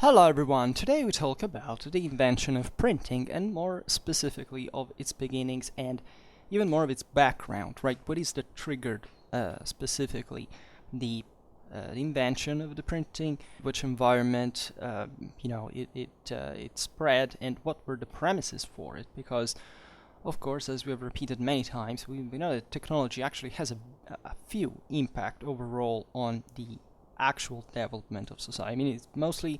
Hello everyone, today we talk about the invention of printing and more specifically of its beginnings and even more of its background, right? What is that triggered specifically the invention of the printing, which environment it spread, and what were the premises for it? Because of course, as we have repeated many times, we know that technology actually has a few impact overall on the actual development of society. I mean, it's mostly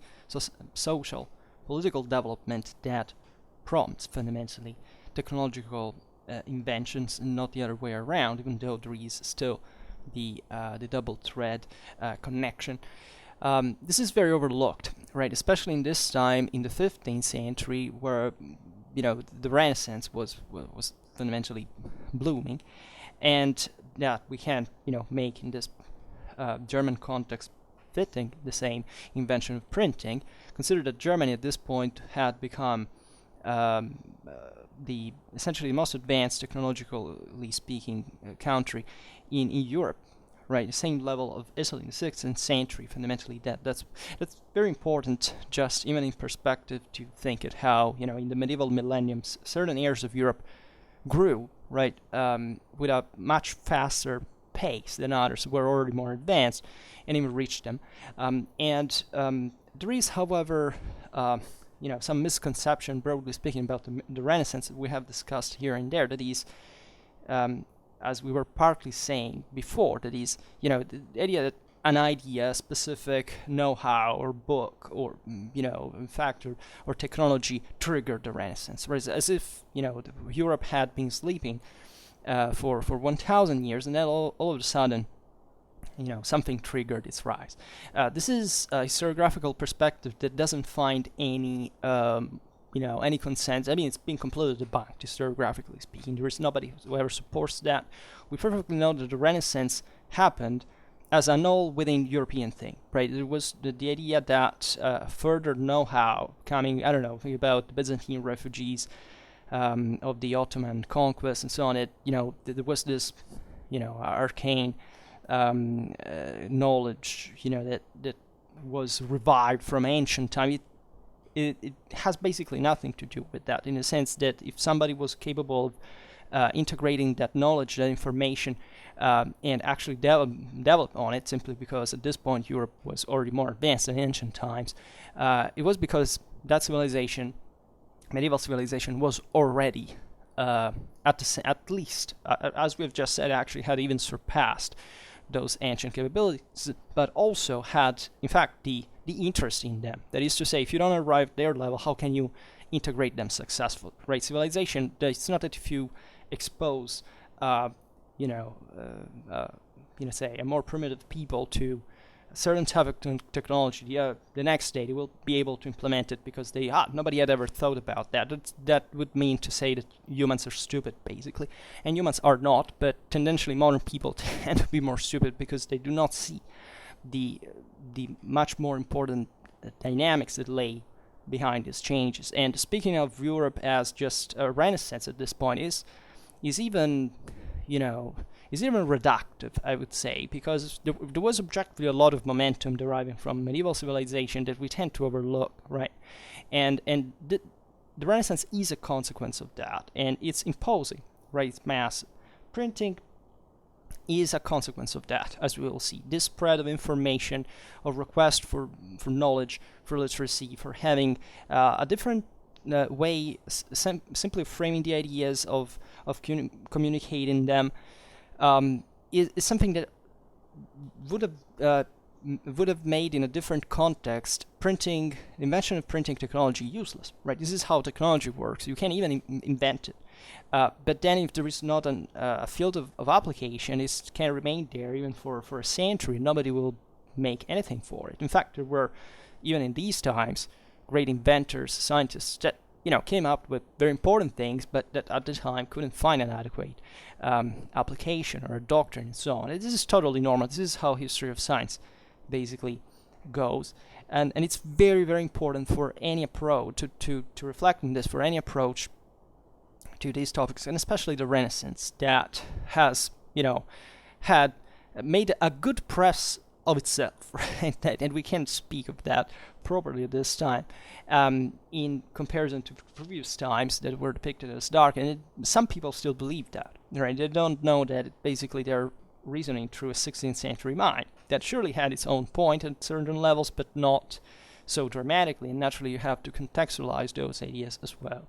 social, political development that prompts fundamentally technological inventions and not the other way around, even though there is still the double thread connection. This is very overlooked, right? Especially in this time in the 15th century, where the Renaissance was fundamentally blooming, and that we can make in this German context fitting the same invention of printing. Consider that Germany at this point had become the essentially most advanced, technologically speaking, country in Europe, right? The same level of Italy in the 16th century. Fundamentally, that's very important, just even in perspective, to think at how in the medieval millenniums certain areas of Europe grew, right, with a much faster pace than others who were already more advanced and even reached them. There is, however, some misconception, broadly speaking, about the Renaissance that we have discussed here and there. That is, as we were partly saying before, that is, the idea that an idea, specific know-how or book or factor or technology triggered the Renaissance, whereas as if Europe had been sleeping for 1,000 years, and then all of a sudden, something triggered its rise. This is a historiographical perspective that doesn't find any, any consensus. I mean, it's been completely debunked, historiographically speaking. There is nobody who ever supports that. We perfectly know that the Renaissance happened as an all within European thing, right? There was the idea that further know-how coming, think about the Byzantine refugees, of the Ottoman conquest and so on. There was this, arcane knowledge, that was revived from ancient time. It has basically nothing to do with that, in the sense that if somebody was capable of integrating that knowledge, that information, and actually develop on it, simply because at this point Europe was already more advanced than ancient times, it was because that civilization, medieval civilization, was already at least, as we've just said, actually had even surpassed those ancient capabilities, but also had, in fact, the interest in them. That is to say, if you don't arrive at their level, how can you integrate them successfully, right? Civilization, it's not that if you expose, say, a more primitive people to a certain type of technology, the next day they will be able to implement it because nobody had ever thought about that. That would mean to say that humans are stupid, basically. And humans are not, but tendentially modern people tend to be more stupid because they do not see the much more important dynamics that lay behind these changes. And speaking of Europe as just a Renaissance at this point is even reductive, I would say, because there was objectively a lot of momentum deriving from medieval civilization that we tend to overlook, right? And the Renaissance is a consequence of that, and it's imposing, right? It's massive. Printing is a consequence of that, as we will see. This spread of information, of request for knowledge, for literacy, for having a different way, simply framing the ideas of communicating them, is something that would have made, in a different context, the invention of printing technology useless, right? This is how technology works. You can't even invent it. But then if there is not a field of application, it can remain there even for a century. Nobody will make anything for it. In fact, there were, even in these times, great inventors, scientists that came up with very important things, but that at the time couldn't find an adequate application or a doctrine and so on. This is totally normal. This is how history of science basically goes. And it's very, very important for any approach to reflect on this, for any approach to these topics, and especially the Renaissance, that has, had made a good press of itself, right? And we can't speak of that properly at this time, in comparison to previous times that were depicted as dark. And some people still believe that, right? They don't know that basically they're reasoning through a 16th century mind that surely had its own point at certain levels, but not so dramatically. And naturally, you have to contextualize those ideas as well.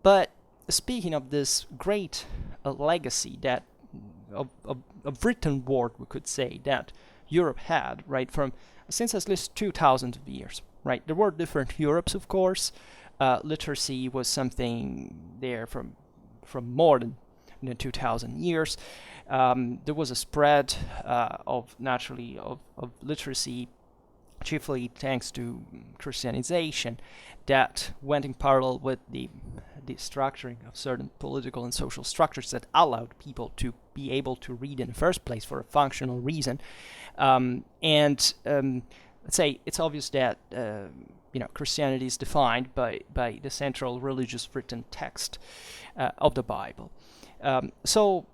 But speaking of this great legacy that of written word, we could say, that Europe had, right, from since at least 2,000 of years, right? There were different Europes, of course. Literacy was something there from more than 2,000 years. There was a spread of literacy, chiefly thanks to Christianization, that went in parallel with the structuring of certain political and social structures that allowed people to be able to read in the first place for a functional reason. Let's say it's obvious that Christianity is defined by the central religious written text of the Bible. So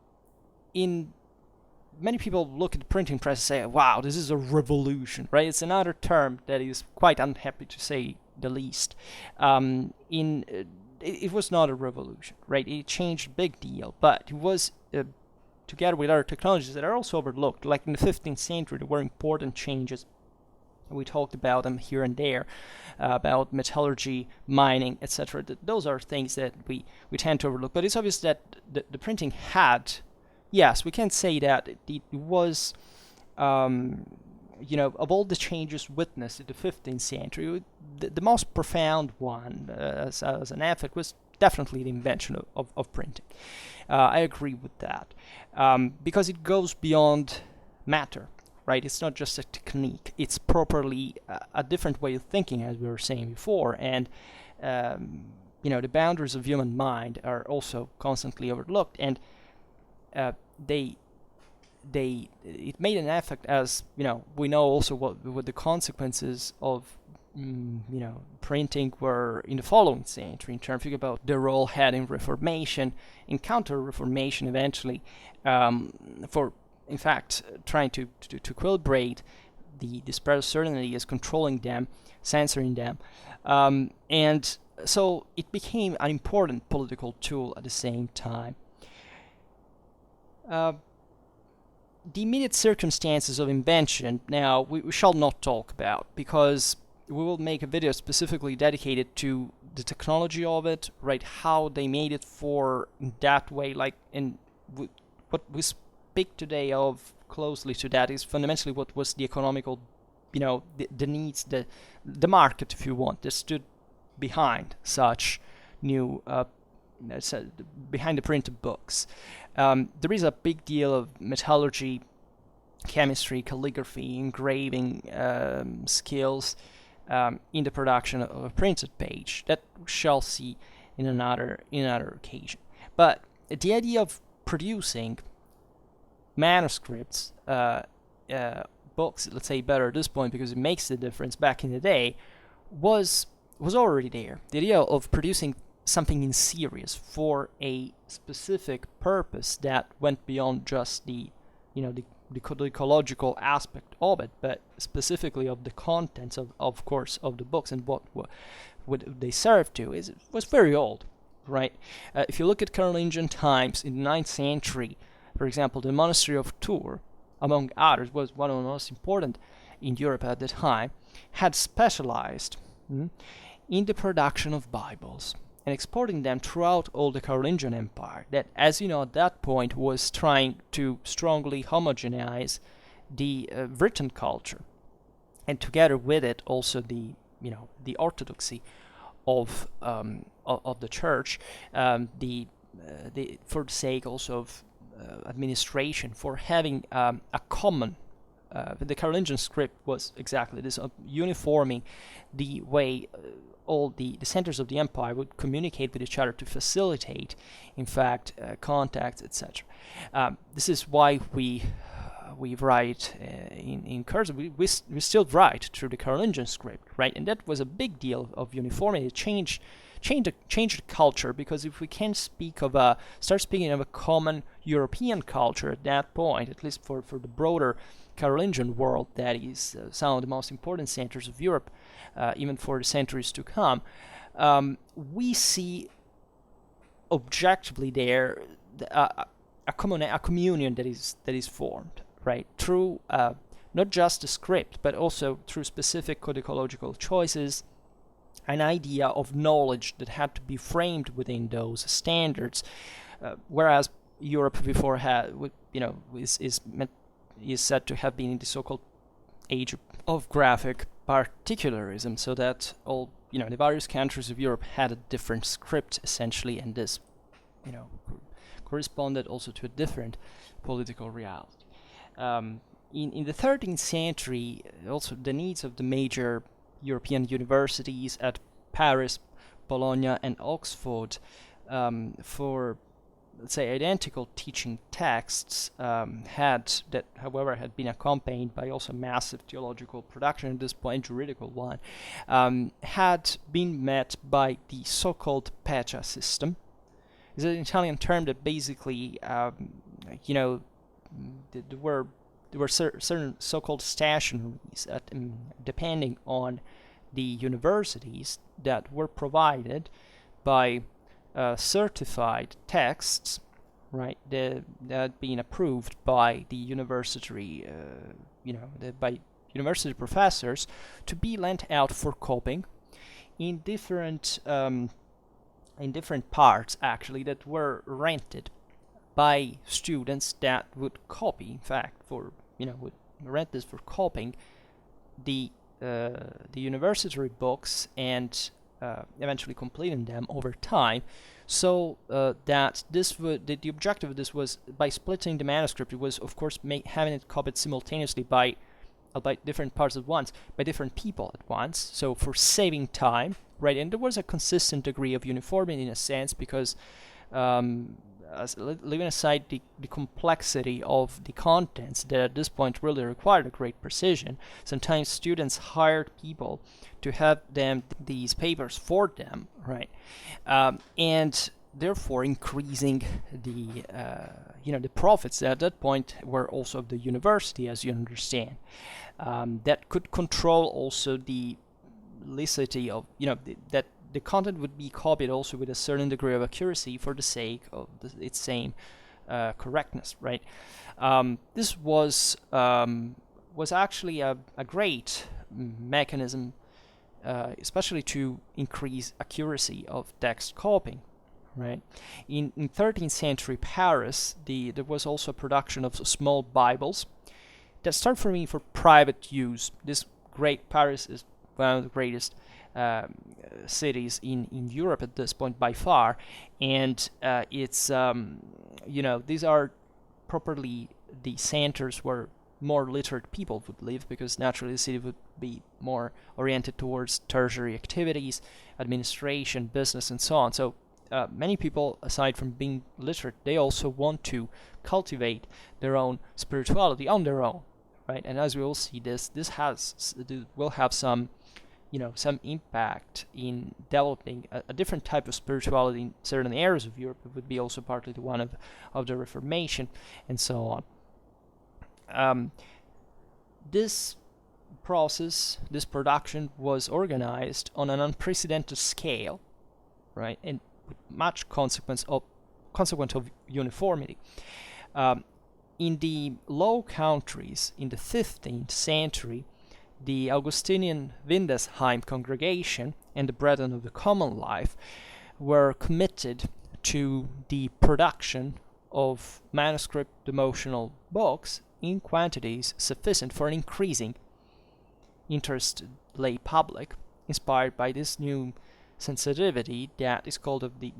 many people look at the printing press and say, wow, this is a revolution, right? It's another term that is quite unhappy, to say the least. It was not a revolution, right? It changed a big deal, but it was, together with other technologies that are also overlooked, like in the 15th century, there were important changes. We talked about them here and there, about metallurgy, mining, etc. Those are things that we tend to overlook. But it's obvious that the printing had, yes, we can say that it was, of all the changes witnessed in the 15th century, the most profound one as an effect was definitely the invention of printing. I agree with that, because it goes beyond matter, right? It's not just a technique. It's properly a different way of thinking, as we were saying before. And, the boundaries of human mind are also constantly overlooked. And it made an effect, as we know also what the consequences of printing were in the following century, in terms about the role had in Reformation, in Counter-Reformation eventually, for in fact trying to equilibrate the spread of certain ideas, controlling them, censoring them, and so it became an important political tool at the same time. The immediate circumstances of invention, now, we shall not talk about, because we will make a video specifically dedicated to the technology of it, right? How they made it for that way, what we speak today of closely to that is fundamentally what was the economical, the needs, the market, if you want, that stood behind such new behind the printed books. There is a big deal of metallurgy, chemistry, calligraphy, engraving skills in the production of a printed page that we shall see in another occasion. But the idea of producing manuscripts, books, let's say better at this point because it makes the difference, back in the day, was already there. The idea of producing something in series for a specific purpose that went beyond just the ecological aspect of it, but specifically of the contents of course of the books and what they serve to, was very old, right? If you look at Carolingian times in the 9th century, for example, the monastery of Tours, among others, was one of the most important in Europe at the time, had specialized in the production of Bibles and exporting them throughout all the Carolingian Empire, that, as you know, at that point was trying to strongly homogenize the written culture, and together with it also the orthodoxy of the church, for the sake also of administration, for having a common. The Carolingian script was exactly this, uniforming the way all the centers of the empire would communicate with each other to facilitate, in fact, contacts, etc. This is why we we write in cursive, we still write through the Carolingian script, right? And that was a big deal of uniformity. It changed the culture, because if we can start speaking of a common European culture at that point, at least for the broader Carolingian world, that is some of the most important centers of Europe, even for the centuries to come, we see objectively there a communion that is formed, right, through not just the script, but also through specific codicological choices, an idea of knowledge that had to be framed within those standards, whereas Europe before is said to have been in the so-called age of graphic particularism, so that all the various countries of Europe had a different script essentially, and this corresponded also to a different political reality. In the 13th century, also the needs of the major European universities at Paris, Bologna, and Oxford for, let's say, identical teaching texts had been accompanied by also massive theological production at this point, juridical one, had been met by the so-called Pacha system. It's an Italian term that basically, there were certain so-called stationaries depending on the universities that were provided by certified texts, right, that had been approved by the university, by university professors to be lent out for copying in different parts, actually, that were rented by students that would copy, in fact, would rent this for copying the university books and eventually completing them over time, so that the objective of this was, by splitting the manuscript, it was of course having it copied simultaneously by different parts at once, by different people at once, so for saving time, right? And there was a consistent degree of uniformity in a sense, because leaving aside the complexity of the contents that at this point really required a great precision, sometimes students hired people to have these papers for them, right? And therefore increasing the profits that at that point were also of the university, as you understand, that could control also the licity of that the content would be copied also with a certain degree of accuracy for the sake of its same correctness, right? This was actually a great mechanism, especially to increase accuracy of text copying, right? In 13th century Paris, there was also a production of small Bibles that started for private use. Paris is one of the greatest cities in Europe at this point by far, and it's these are properly the centers where more literate people would live, because naturally the city would be more oriented towards tertiary activities, administration, business, and so on. So many people, aside from being literate, they also want to cultivate their own spirituality on their own, right? And as we will see, this will have some impact in developing a different type of spirituality in certain areas of Europe. It would be also partly the one of the Reformation, and so on. This process, this production, was organized on an unprecedented scale, right, and with much consequent of uniformity. In the Low Countries in the 15th century, the Augustinian Windesheim congregation and the Brethren of the Common Life were committed to the production of manuscript devotional books in quantities sufficient for an increasing interested lay public, inspired by this new sensitivity that is called of the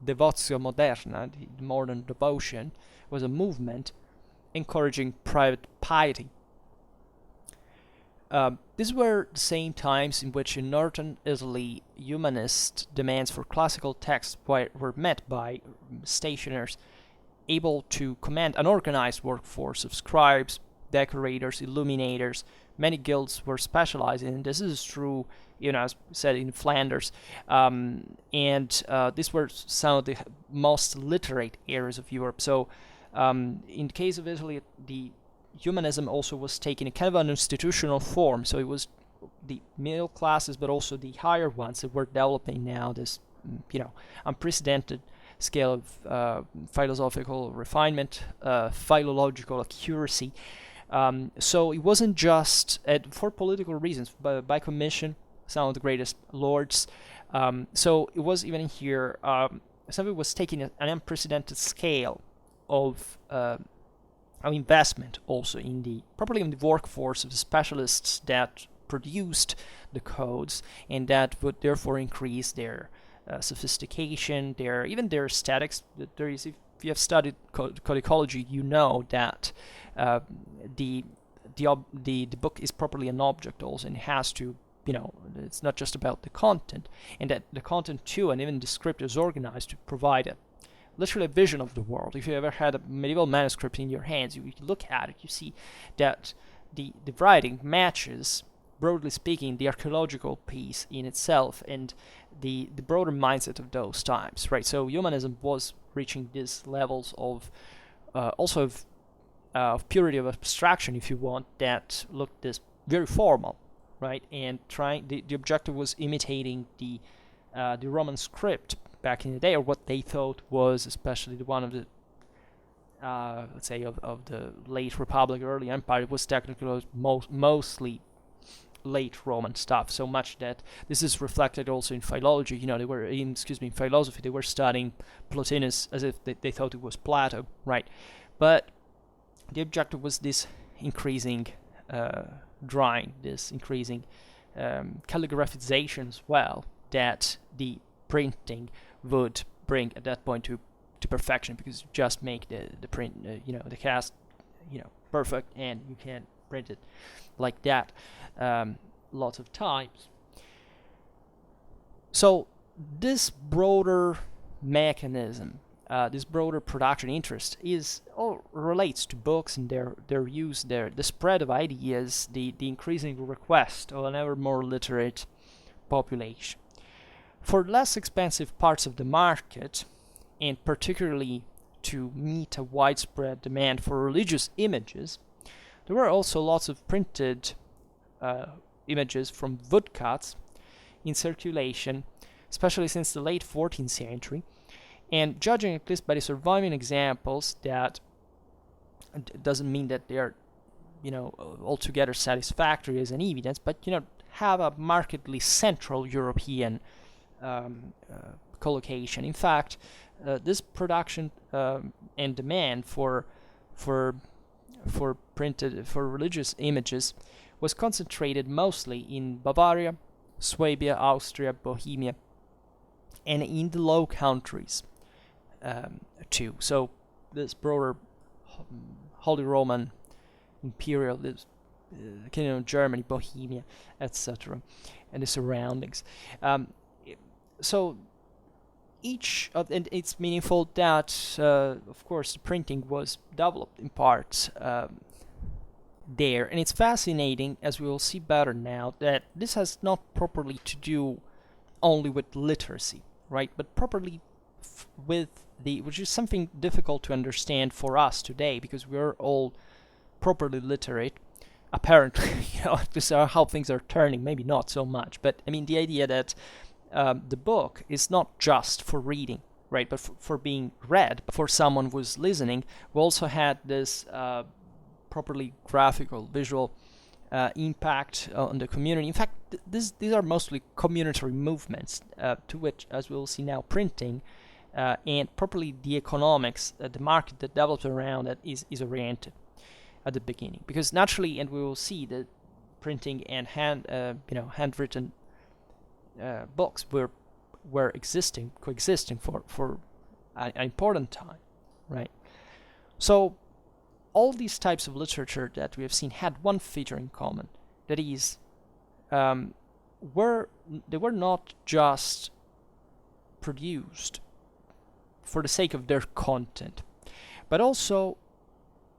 devotio moderna, the modern devotion, was a movement encouraging private piety. These were the same times in which in northern Italy humanist demands for classical texts were met by stationers able to command an organized workforce of scribes, decorators, illuminators. Many guilds were specialized in this. Is true, as said, in Flanders, and these were some of the most literate areas of Europe. So, in the case of Italy, the humanism also was taking a kind of an institutional form. So it was the middle classes, but also the higher ones that were developing now this, unprecedented scale of philosophical refinement, philological accuracy. So it wasn't just for political reasons, but by commission, some of the greatest lords. So it was even here, something was taking an unprecedented scale of investment also properly in the workforce of the specialists that produced the codes, and that would therefore increase their sophistication, even their aesthetics. There is, if you have studied code ecology, you know that the book is properly an object also, and it has to, it's not just about the content, and that the content too, and even the script is organized to provide literally a vision of the world. If you ever had a medieval manuscript in your hands, you look at it, you see that the writing matches, broadly speaking, the archaeological piece in itself and the broader mindset of those times, right? So humanism was reaching these levels of also of purity of abstraction, if you want, that looked this very formal, right? And the objective was imitating the Roman script back in the day, or what they thought was, especially the one of the let's say of the late Republic, early Empire, was technically mostly late Roman stuff, so much that this is reflected also in philology. They were in philosophy, they were studying Plotinus as if they thought it was Plato, right? But the objective was this increasing drawing, this increasing calligraphization as well, that the printing would bring at that point to perfection, because you just make the print, the cast, perfect, and you can print it like that lots of times. So this broader mechanism, this broader production interest relates to books and their use, the spread of ideas, the increasing request of an ever more literate population. For less expensive parts of the market, and particularly to meet a widespread demand for religious images, there were also lots of printed images from woodcuts in circulation, especially since the late 14th century. And judging at least by the surviving examples, that doesn't mean that they are, altogether satisfactory as an evidence, but have a markedly Central European collocation. In fact, this production and demand for religious images was concentrated mostly in Bavaria, Swabia, Austria, Bohemia, and in the Low Countries too. So this broader Holy Roman Imperial, this Kingdom of Germany, Bohemia, etc., and the surroundings. So and it's meaningful that, of course, the printing was developed in part there, and it's fascinating, as we will see better now, that this has not properly to do only with literacy, right, but properly with which is something difficult to understand for us today, because we're all properly literate, apparently. This is how things are turning. Maybe not so much, but I mean the idea that the book is not just for reading, right, but for being read. For someone who's listening, we also had this properly graphical, visual impact on the community. In fact, these are mostly communitary movements, to which, as we will see now, printing and properly the economics, the market that develops around it is oriented at the beginning. Because naturally, and we will see that printing and handwritten books were coexisting for an important time, right? So all these types of literature that we have seen had one feature in common, that is, they were not just produced for the sake of their content, but also,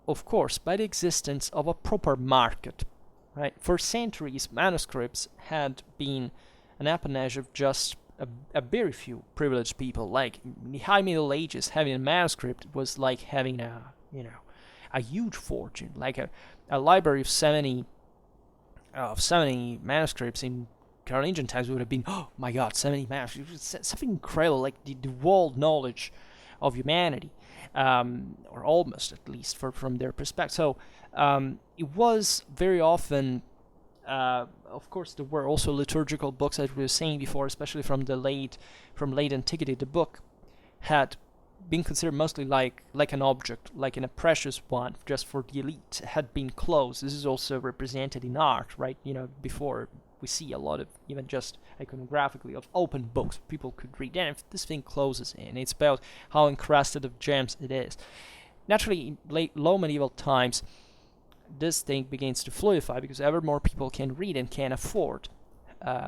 of course, by the existence of a proper market. Right? For centuries, manuscripts had been an appanage of just a very few privileged people. Like in the High Middle Ages, having a manuscript was like having a huge fortune, like a library of 70 manuscripts in Carolingian times would have been, oh my God, 70 manuscripts, something incredible, like the world knowledge of humanity, or almost, at least from their perspective. So it was very often, of course, there were also liturgical books, as we were saying before, especially from late antiquity. The book had been considered mostly like an object, like a precious one, just for the elite. It had been closed. This is also represented in art, right? Before we see a lot of, even just iconographically, of open books people could read. And if this thing closes in, it's about how encrusted of gems it is. Naturally, in low medieval times, this thing begins to fluidify because ever more people can read and can afford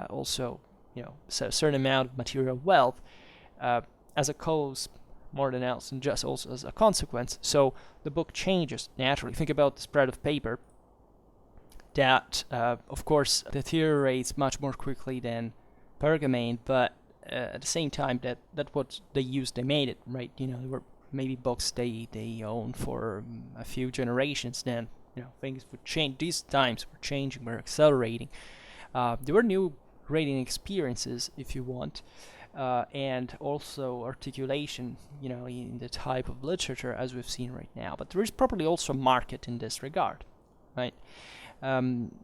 also, a certain amount of material wealth as a cause more than else, and just also as a consequence. So the book changes naturally. Think about the spread of paper that, of course, deteriorates much more quickly than pergamene, but at the same time, that what they used, they made it, right? There were maybe books they owned for a few generations. Then things would change. These times were changing, were accelerating. There were new reading experiences, if you want, and also articulation, in the type of literature as we've seen right now. But there is probably also a market in this regard, right?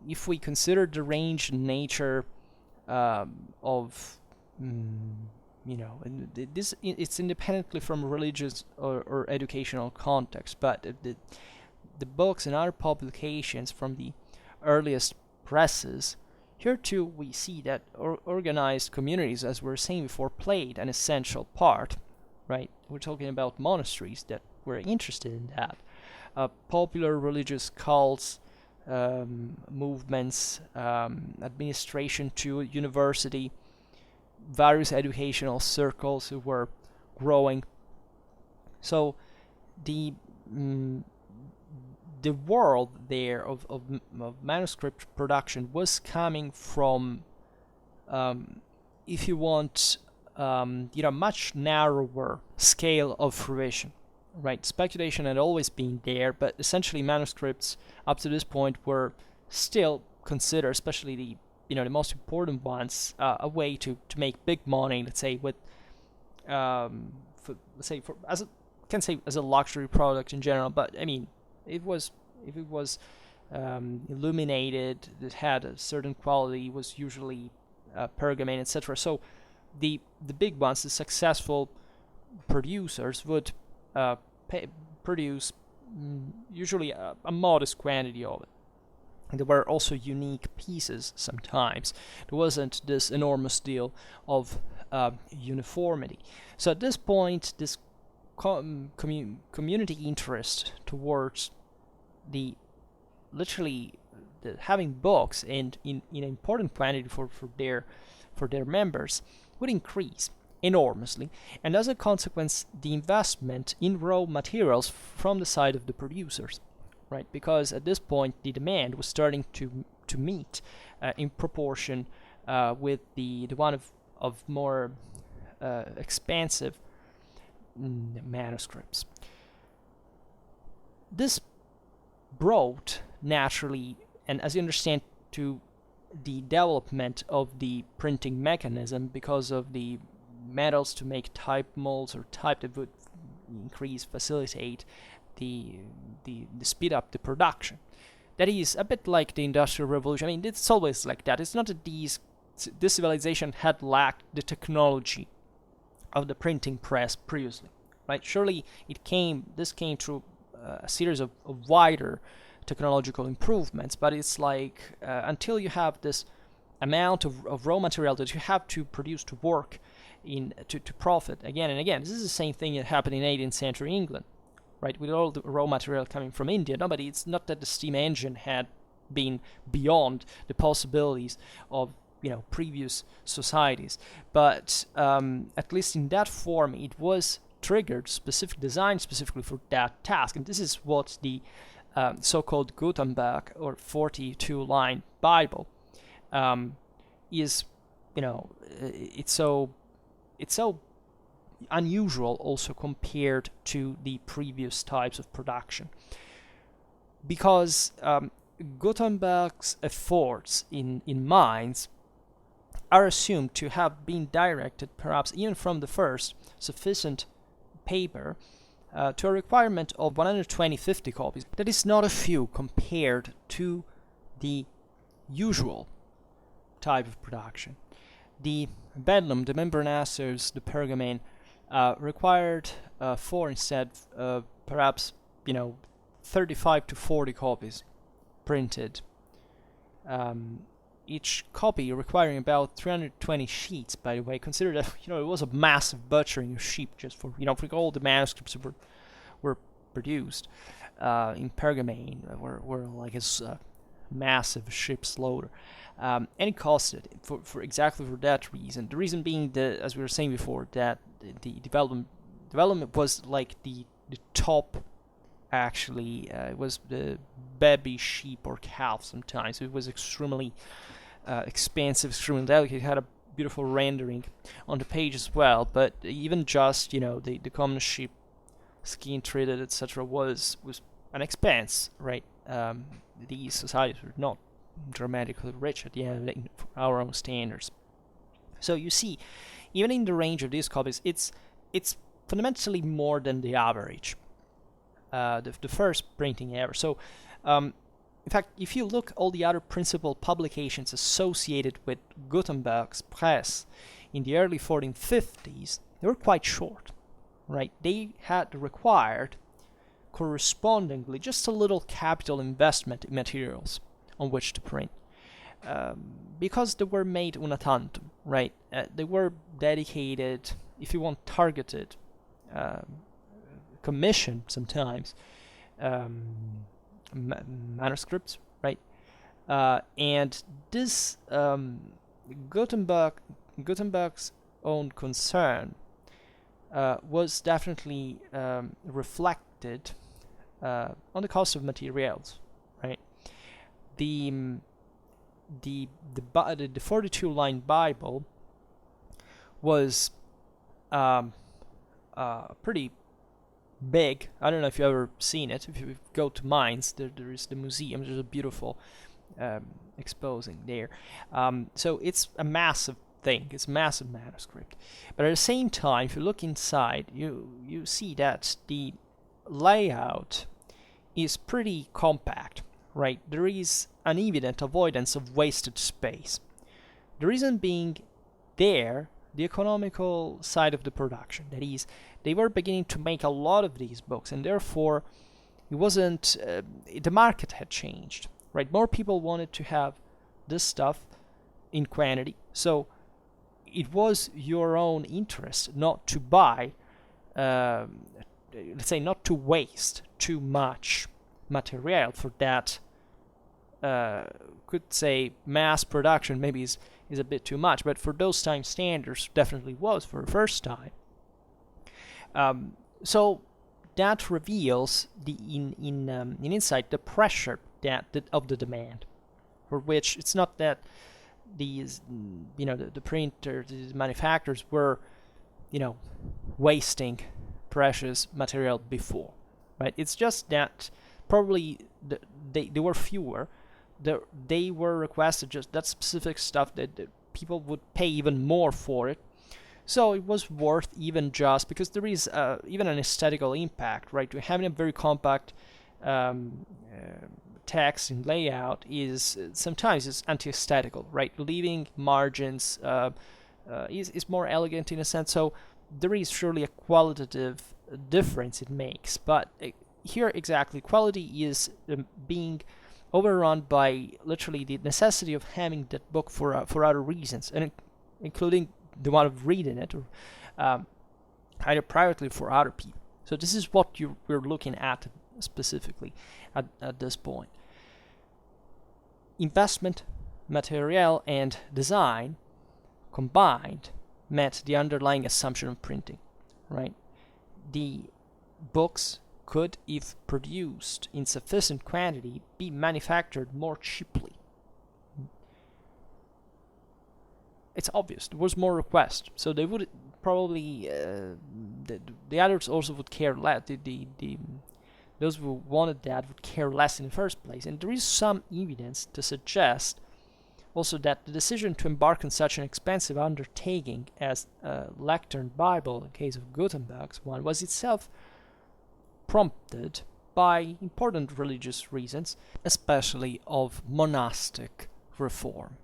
If we consider the range and nature of it's independently from religious or educational context, but the books and other publications from the earliest presses, here too we see that organized communities, as we were saying before, played an essential part, right? We're talking about monasteries that were interested in that. Popular religious cults, movements, administration to university, various educational circles who were growing. So the world there of manuscript production was coming from, if you want, much narrower scale of fruition, right? Speculation had always been there, but essentially manuscripts up to this point were still considered, especially the most important ones, a way to make big money. Let's say with, as a luxury product in general, but I mean, if it was illuminated, it had a certain quality, was usually pergamene, etc. So the big ones, the successful producers, would produce usually a modest quantity of it. And there were also unique pieces sometimes. There wasn't this enormous deal of uniformity. So at this point, this community interest towards having books and in important quantity for their members would increase enormously, and as a consequence, the investment in raw materials from the side of the producers, right? Because at this point, the demand was starting to meet in proportion with the one of more expansive manuscripts. This brought naturally, and as you understand, to the development of the printing mechanism, because of the metals to make type molds or type that would facilitate the speed up the production. That is a bit like the Industrial Revolution. I mean, it's always like that. It's not that this civilization had lacked the technology of the printing press previously, right? Surely this came through a series of wider technological improvements, but it's like until you have this amount of raw material that you have to produce to work to profit again and again. This is the same thing that happened in 18th century England, right? With all the raw material coming from India. It's not that the steam engine had been beyond the possibilities of previous societies, but at least in that form, it was triggered specific design specifically for that task. And this is what the so-called Gutenberg or 42-line Bible is. It's so unusual also compared to the previous types of production, because Gutenberg's efforts in mines are assumed to have been directed, perhaps even from the first, sufficient paper to a requirement of 120-50 copies. That is not a few compared to the usual type of production. The Bedlam, the Membranacers, the Pergamene required 4 instead, perhaps 35 to 40 copies printed. Each copy requiring about 320 sheets, by the way. Consider that it was a massive butchering of sheep just for for all the manuscripts that were produced in Pergamene were like a massive ship slaughter, and it costed for exactly for that reason. The reason being that, as we were saying before, that the development was like the top. Actually, it was the baby sheep or calf sometimes. So it was extremely expensive, extremely delicate. It had a beautiful rendering on the page as well. But even just the common sheep, skin treated, etc., was an expense, right? These societies were not dramatically rich at the end of the day, for our own standards. So you see, even in the range of these copies, it's fundamentally more than the average. The first printing ever. So, in fact, if you look all the other principal publications associated with Gutenberg's press in the early 1450s, they were quite short, right? They had required correspondingly just a little capital investment in materials on which to print, because they were made una tantum, right? They were dedicated, if you want, targeted. Commission sometimes manuscripts, right? And this Gutenberg's own concern was definitely reflected on the cost of materials, right? The 42-line Bible was pretty big. I don't know if you've ever seen it. If you go to Mainz, there is the museum. There's a beautiful exposing there. So it's a massive thing. It's a massive manuscript. But at the same time, if you look inside, you see that the layout is pretty compact, right? There is an evident avoidance of wasted space. The reason being the economical side of the production. That is, they were beginning to make a lot of these books, and therefore it wasn't the market had changed, right? More people wanted to have this stuff in quantity, so it was your own interest not to buy, let's say, not to waste too much material for that. Could say mass production maybe is a bit too much, but for those time standards, definitely was for the first time. So that reveals in insight the pressure of the demand, for which it's not that these the printers, the manufacturers were wasting precious material before, right? It's just that probably they were fewer. They were requested just that specific stuff that people would pay even more for it. So it was worth even just because there is even an aesthetical impact, right? Having a very compact text and layout is sometimes anti-aesthetical, right? Leaving margins is more elegant in a sense. So there is surely a qualitative difference it makes. But here exactly, quality is being overrun by literally the necessity of having that book for other reasons, and including the one of reading it, or either privately for other people. So this is what we're looking at specifically at this point. Investment, material, and design combined met the underlying assumption of printing, right? the books could, if produced in sufficient quantity, be manufactured more cheaply. It's obvious there was more request, so they would probably the others also would care less. Those who wanted that would care less in the first place, and there is some evidence to suggest also that the decision to embark on such an expensive undertaking as a lectern Bible, in case of Gutenberg's one, was itself prompted by important religious reasons, especially of monastic reform.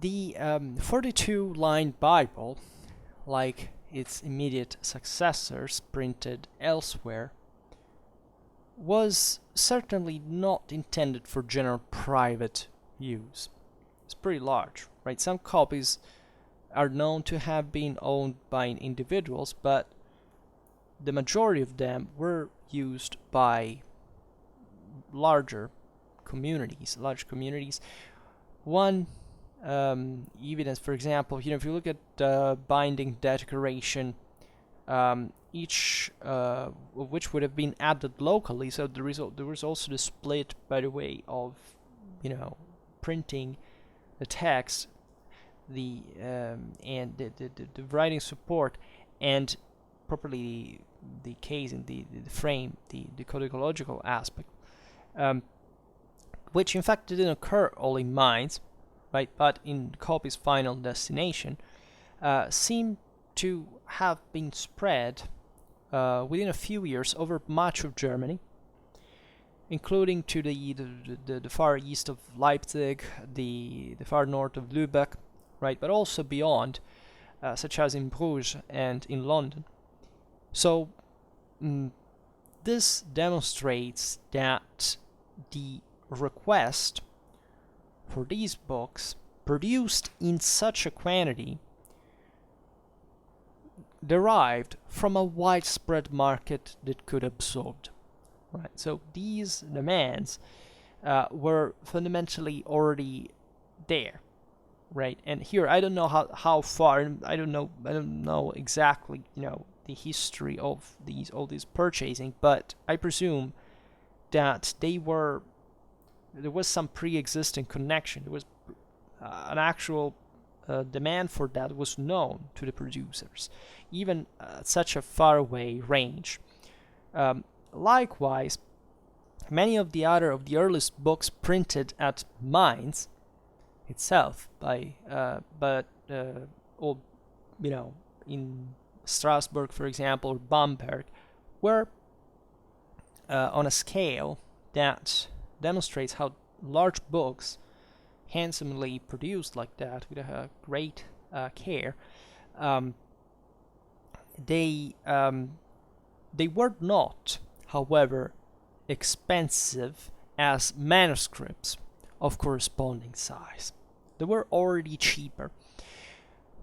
The 42-line Bible, like its immediate successors printed elsewhere, was certainly not intended for general private use. It's pretty large, right? Some copies are known to have been owned by individuals, but the majority of them were used by large communities. One evidence, for example, if you look at binding decoration, each of which would have been added locally. So there was also the split, by the way, of printing the text, and the writing support, and properly the case in the frame, the codicological aspect, which in fact didn't occur all in mines, right? But in the copy's final destination, seemed to have been spread within a few years over much of Germany, including to the far east of Leipzig, the far north of Lübeck, right? But also beyond, such as in Bruges and in London. So this demonstrates that the request for these books produced in such a quantity derived from a widespread market that could absorb them. Right. So these demands were fundamentally already there, right? And here I don't know how far, and I don't know exactly the history of all these purchasing, but I presume that there was some pre-existing connection. There was an actual demand for that was known to the producers, even at such a faraway range. Likewise, many of the earliest books printed at Mainz itself, in Strasbourg, for example, or Bamberg, were on a scale that demonstrates how large books, handsomely produced like that with a great care, they were not, however, expensive as manuscripts of corresponding size. They were already cheaper.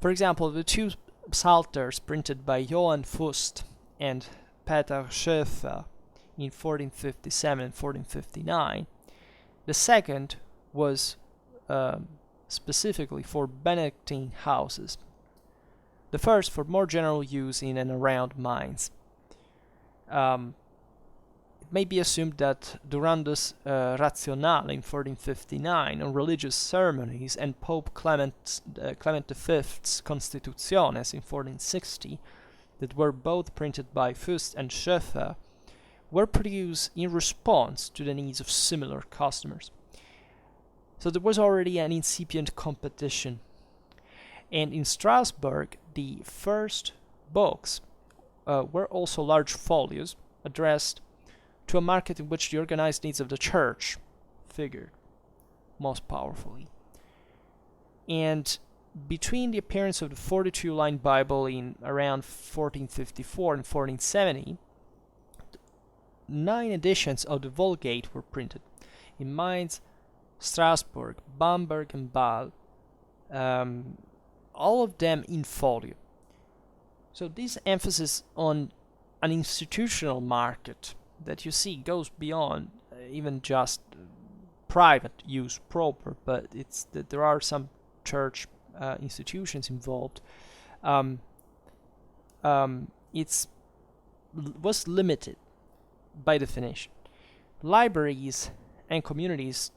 For example, the two psalters printed by Johann Fust and Peter Schoeffer in 1457 and 1459. The second was specifically for Benedictine houses. The first for more general use in and around Mainz. It may be assumed that Durandus Rationale in 1459 on religious ceremonies and Pope Clement V's Constitutiones in 1460, that were both printed by Fust and Schoeffer, were produced in response to the needs of similar customers. So there was already an incipient competition. And in Strasbourg, the first books were also large folios addressed to a market in which the organized needs of the church figured most powerfully. And between the appearance of the 42-line Bible in around 1454 and 1470, 9 editions of the Vulgate were printed in Mainz, Strasbourg, Bamberg, and Bâle, all of them in folio. So this emphasis on an institutional market that you see goes beyond even just private use proper, but it's that there are some church institutions involved, it's was limited by definition. Libraries and communities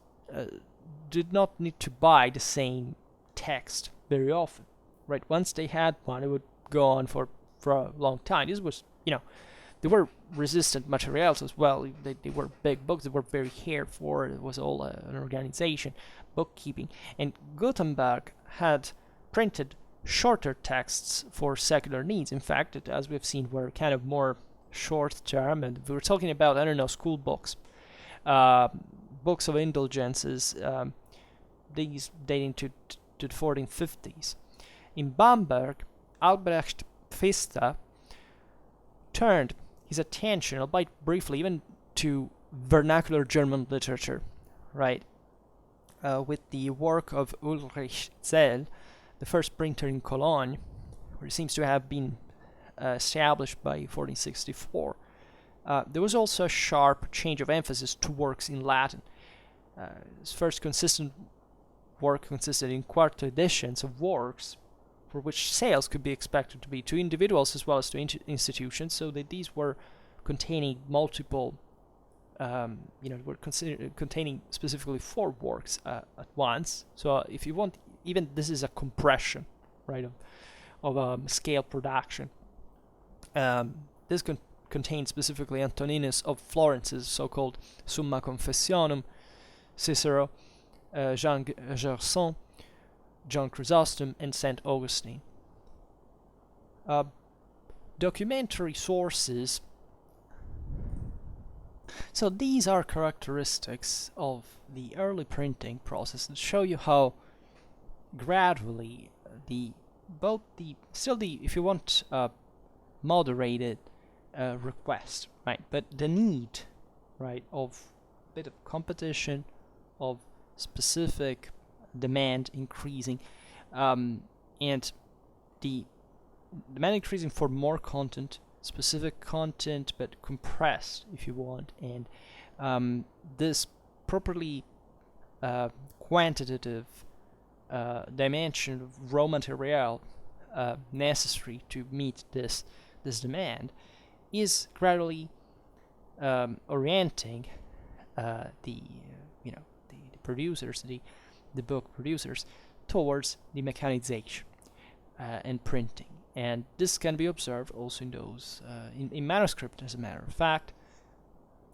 did not need to buy the same text very often, right? Once they had one, it would go on for a long time. This was, they were resistant materials as well. They were big books. They were very cared for. It was all an organization, bookkeeping. And Gutenberg had printed shorter texts for secular needs. In fact, as we've seen, were kind of more short term, and we were talking about, I don't know, school books, books of indulgences, these dating to the 1450s. In Bamberg, Albrecht Pfister turned his attention, albeit briefly, even to vernacular German literature, right? With the work of Ulrich Zell, the first printer in Cologne, where it seems to have been established by 1464. There was also a sharp change of emphasis to works in Latin. His first consistent work consisted in quarto editions of works for which sales could be expected to be to individuals as well as to institutions, so that these were containing multiple, were containing specifically 4 works at once. So if you want, even this is a compression, right, of scale production. This contained specifically Antoninus of Florence's so-called Summa Confessionum, Cicero, Jean Gerson, John Chrysostom, and St. Augustine. Documentary sources. So these are characteristics of the early printing process that show you how gradually if you want, moderated request, right, but the need, right, of a bit of competition, of specific demand increasing, and the demand increasing for more content, specific content, but compressed, if you want, and this properly quantitative dimension of raw material necessary to meet this demand is gradually orienting the producers, the book producers, towards the mechanization and printing. And this can be observed also in those in Manuscript, as a matter of fact.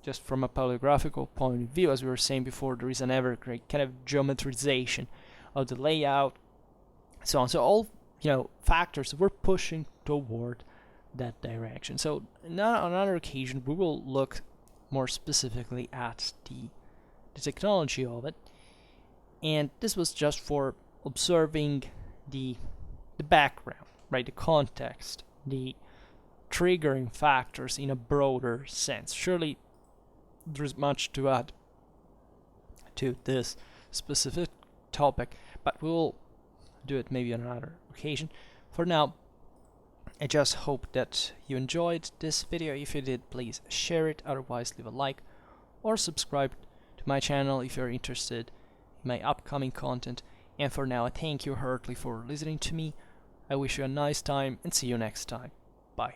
Just from a paleographical point of view, as we were saying before, there is an ever great kind of geometrization of the layout, so on. So all factors were pushing toward that direction. So on another occasion, we will look more specifically at the technology of it, and this was just for observing the background, right, the context, the triggering factors in a broader sense. Surely there's much to add to this specific topic, but we'll do it maybe on another occasion. For now, I just hope that you enjoyed this video. If you did, please share it. Otherwise, leave a like or subscribe to my channel if you're interested in my upcoming content. And for now, I thank you heartily for listening to me. I wish you a nice time and see you next time. Bye.